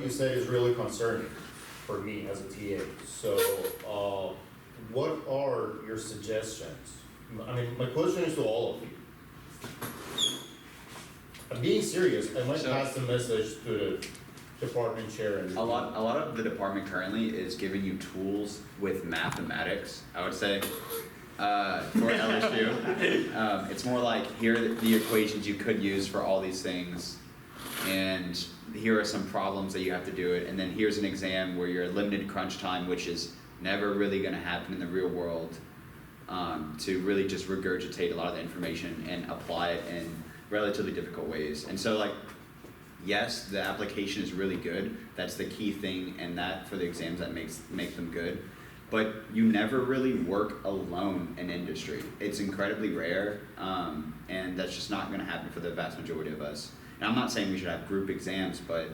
you said is really concerning for me as a TA. So, what are your suggestions? I mean, my question is to all of you. I'm being serious. I might So- pass the message to the department chair and. A lot of the department currently is giving you tools with mathematics, I would say, for LSU. It's more like, here are the equations you could use for all these things, and here are some problems that you have to do it, and then here's an exam where you're limited crunch time, which is never really gonna happen in the real world, to really just regurgitate a lot of the information and apply it in relatively difficult ways. And so, like, yes, the application is really good. That's the key thing, and that for the exams that make them good. But you never really work alone in industry. It's incredibly rare, and that's just not going to happen for the vast majority of us. And I'm not saying we should have group exams, but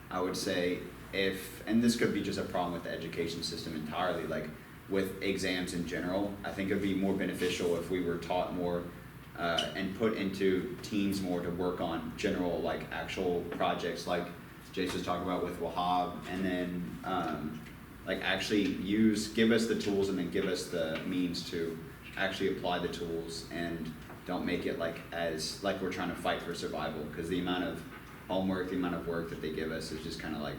I would say and this could be just a problem with the education system entirely, like with exams in general, I think it would be more beneficial if we were taught more and put into teams more to work on general, like, actual projects like Jace was talking about with Wahab, and then like actually give us the tools and then give us the means to actually apply the tools, and don't make it like we're trying to fight for survival, because the amount of homework, the amount of work that they give us is just kind of like,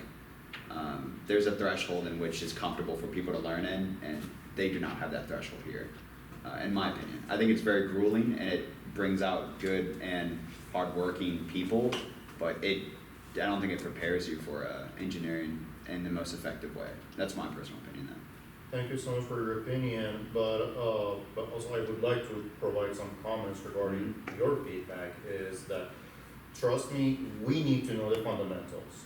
there's a threshold in which it's comfortable for people to learn in, and they do not have that threshold here. In my opinion, I think it's very grueling, and it brings out good and hardworking people, but I don't think it prepares you for engineering in the most effective way. That's my personal opinion, though. Thank you so much for your opinion, but also I would like to provide some comments regarding your feedback. Is that, trust me, we need to know the fundamentals,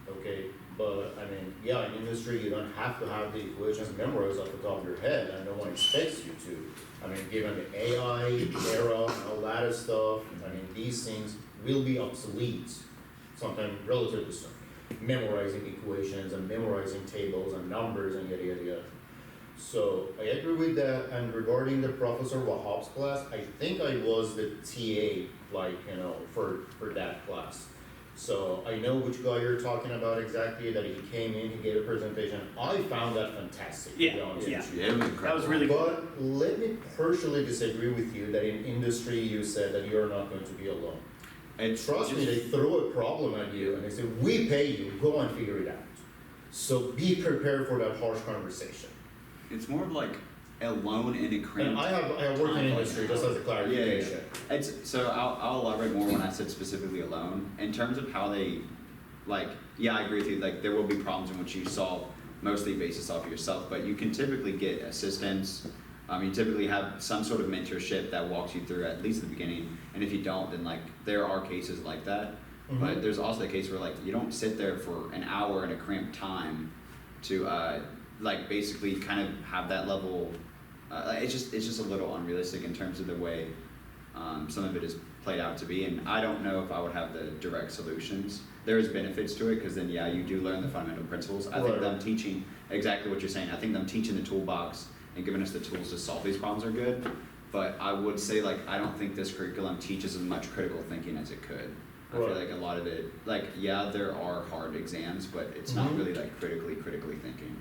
okay? But I mean, yeah, in industry you don't have to have the equations memorized off the top of your head, and no one expects you to. I mean, given the AI era and all that stuff, I mean, these things will be obsolete sometime relatively soon. Memorizing equations and memorizing tables and numbers and yada yada yada. So I agree with that. And regarding the Professor Wahab's class, I think I was the TA, like, for that class. So I know which guy you're talking about exactly, that he came in, he gave a presentation. I found that fantastic, to be honest with you. Yeah, it was incredible. That was really good. But let me partially disagree with you that in industry you said that you're not going to be alone. And trust me, they throw a problem at you and they say, we pay you, go and figure it out. So be prepared for that harsh conversation. It's more of like alone in a cramped. And I have worked in industry, just as a clarification. Yeah. So I'll elaborate more when I said specifically alone. In terms of how they, like, yeah, I agree with you, like, there will be problems in which you solve mostly based off of yourself, but you can typically get assistance. You typically have some sort of mentorship that walks you through at least at the beginning, and if you don't, then, like, there are cases like that. Mhm. But there's also a case where, like, you don't sit there for an hour in a cramped time to like, basically kind of have that level. It's just a little unrealistic in terms of the way some of it is played out to be, and I don't know if I would have the direct solutions. There is benefits to it, because then, yeah, you do learn the fundamental principles. I think them teaching exactly what you're saying, I think them teaching the toolbox and giving us the tools to solve these problems are good, but I would say, like, I don't think this curriculum teaches as much critical thinking as it could. I feel like a lot of it, like, yeah, there are hard exams, but it's not really, like, critically thinking.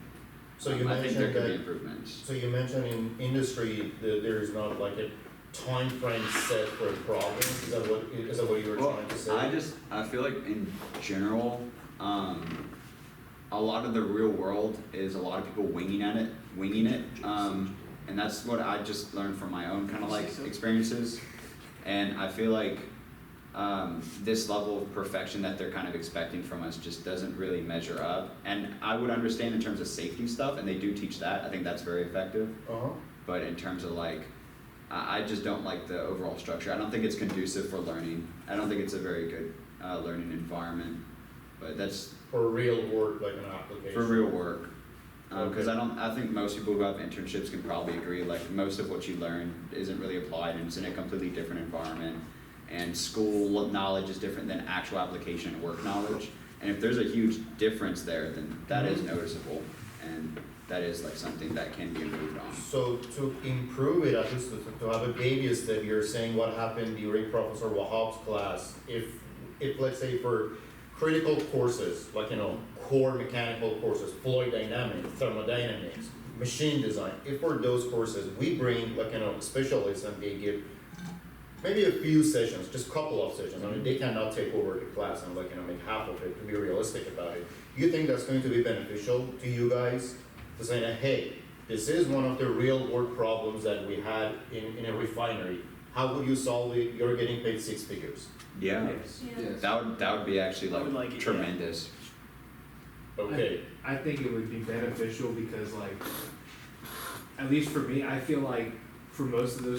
So you I think there mentioned could be that, improvements. so you mentioned in industry that there is not like a time frame set for a problem. Is that what you were trying to say? I feel like in general, a lot of the real world is a lot of people winging it, and that's what I just learned from my own kind of like experiences, and I feel like this level of perfection that they're kind of expecting from us just doesn't really measure up. And I would understand in terms of safety stuff, and they do teach that. I think that's very effective. But in terms of, like, I just don't like the overall structure. I don't think it's conducive for learning. I don't think it's a very good learning environment. But that's for real work, like an application. for real work. Because I think most people who have internships can probably agree, like, most of what you learn isn't really applied, and it's in a completely different environment. And school knowledge is different than actual application and work knowledge. And if there's a huge difference there, then that is noticeable, and that is, like, something that can be improved on. So to improve it, at least to have a baby step, you're saying what happened during Professor Wahab's class, if let's say for critical courses, like, core mechanical courses, fluid dynamics, thermodynamics, machine design. If for those courses, we bring like, specialists and they give maybe a few sessions, just couple of sessions. I mean, they cannot take over the class and like, make half of it, to be realistic about it. You think that's going to be beneficial to you guys? To say that, hey, this is one of the real world problems that we had in a refinery. How would you solve it? You're getting paid 6 figures. Yeah, Yes. Yes. that would be actually I would like it, yeah. tremendous. Okay, I think it would be beneficial because like, at least for me, I feel like for most of those